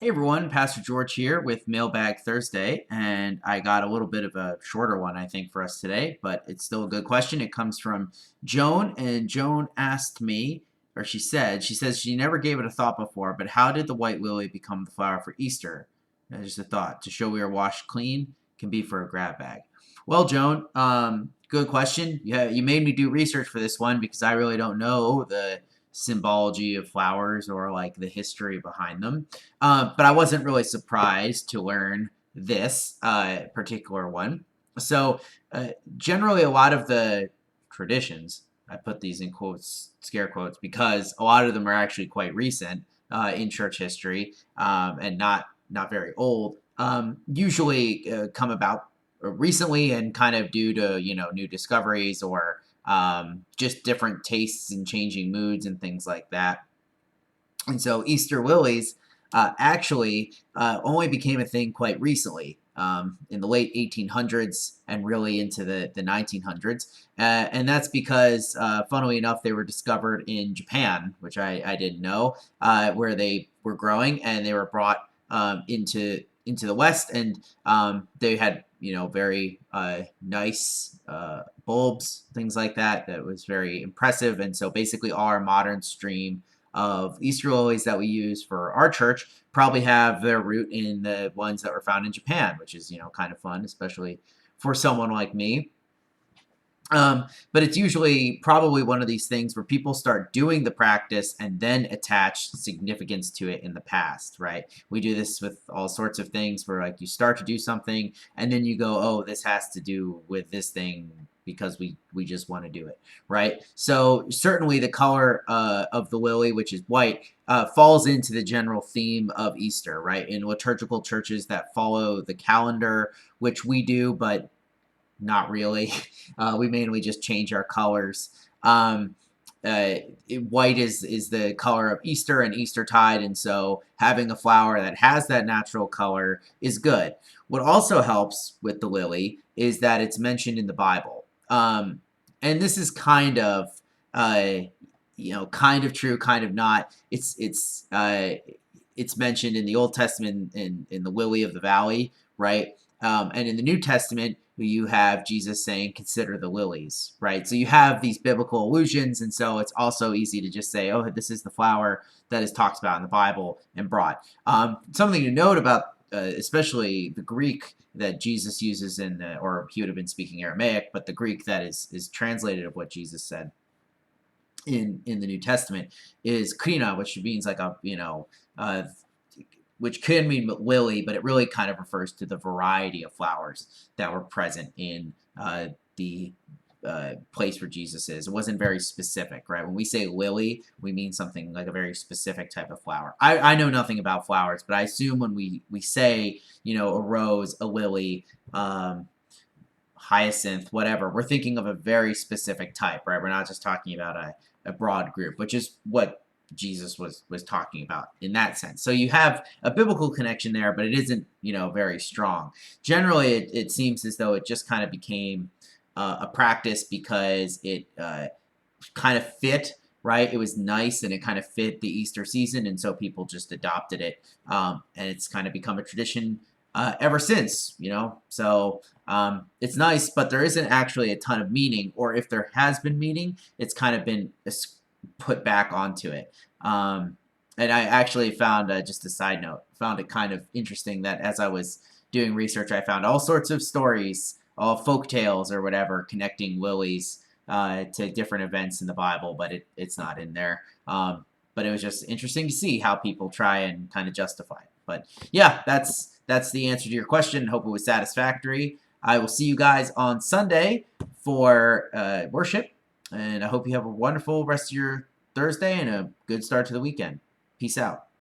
Hey everyone, Pastor George here with Mailbag Thursday, and I got a little bit of a shorter one, I think, for us today, but it's still a good question. It comes from Joan, and Joan asked me, or she says she never gave it a thought before, but how did the white lily become the flower for Easter? Just a thought. To show we are washed clean can be for a grab bag. Well, Joan, good question. Yeah, you made me do research for this one because I really don't know the symbology of flowers or like the history behind them. But I wasn't really surprised to learn this particular one. So, generally, a lot of the traditions, I put these in quotes, scare quotes, because a lot of them are actually quite recent in church history and not very old. Usually come about recently and kind of due to new discoveries or just different tastes and changing moods and things like that. And so Easter lilies actually only became a thing quite recently, in the late 1800s and really into the 1900s. And that's because, funnily enough, they were discovered in Japan, which I didn't know, where they were growing, and they were brought into the West, and they had very nice bulbs, things like that. That was very impressive, and so basically our modern stream of Easter lilies that we use for our church probably have their root in the ones that were found in Japan, which is kind of fun, especially for someone like me. But it's usually probably one of these things where people start doing the practice and then attach significance to it in the past, right? We do this with all sorts of things where like you start to do something and then you go, oh, this has to do with this thing because we just want to do it, right? So certainly the color of the lily, which is white, falls into the general theme of Easter, right? In liturgical churches that follow the calendar, which we do, but not really. We mainly just change our colors. White is the color of Easter and Eastertide, and so having a flower that has that natural color is good. What also helps with the lily is that it's mentioned in the Bible, and this is uh, kind of true, kind of not. It's mentioned in the Old Testament in the lily of the valley, right? And in the New Testament, you have Jesus saying, consider the lilies, right? So you have these biblical allusions, and so it's also easy to just say, oh, this is the flower that is talked about in the Bible and brought. Something to note about especially the Greek that Jesus uses or he would have been speaking Aramaic, but the Greek that is translated of what Jesus said in the New Testament is krina, which means like uh, which can mean lily, but it really kind of refers to the variety of flowers that were present in the place where Jesus is. It wasn't very specific, right? When we say lily, we mean something like a very specific type of flower. I know nothing about flowers, but I assume when we say, a rose, a lily, hyacinth, whatever, we're thinking of a very specific type, right? We're not just talking about a broad group, which is what Jesus was talking about in that sense. So you have a biblical connection there, but it isn't, very strong. Generally, it seems as though it just kind of became a practice because it kind of fit, right? It was nice and it kind of fit the Easter season, and so people just adopted it, and it's kind of become a tradition ever since, So it's nice, but there isn't actually a ton of meaning, or if there has been meaning, it's kind of been put back onto it. And I actually found, just a side note, found it kind of interesting that as I was doing research, I found all sorts of stories, all folk tales or whatever, connecting lilies to different events in the Bible, but it's not in there. But it was just interesting to see how people try and kind of justify it. But yeah, that's the answer to your question. Hope it was satisfactory. I will see you guys on Sunday for worship, and I hope you have a wonderful rest of your Thursday and a good start to the weekend. Peace out.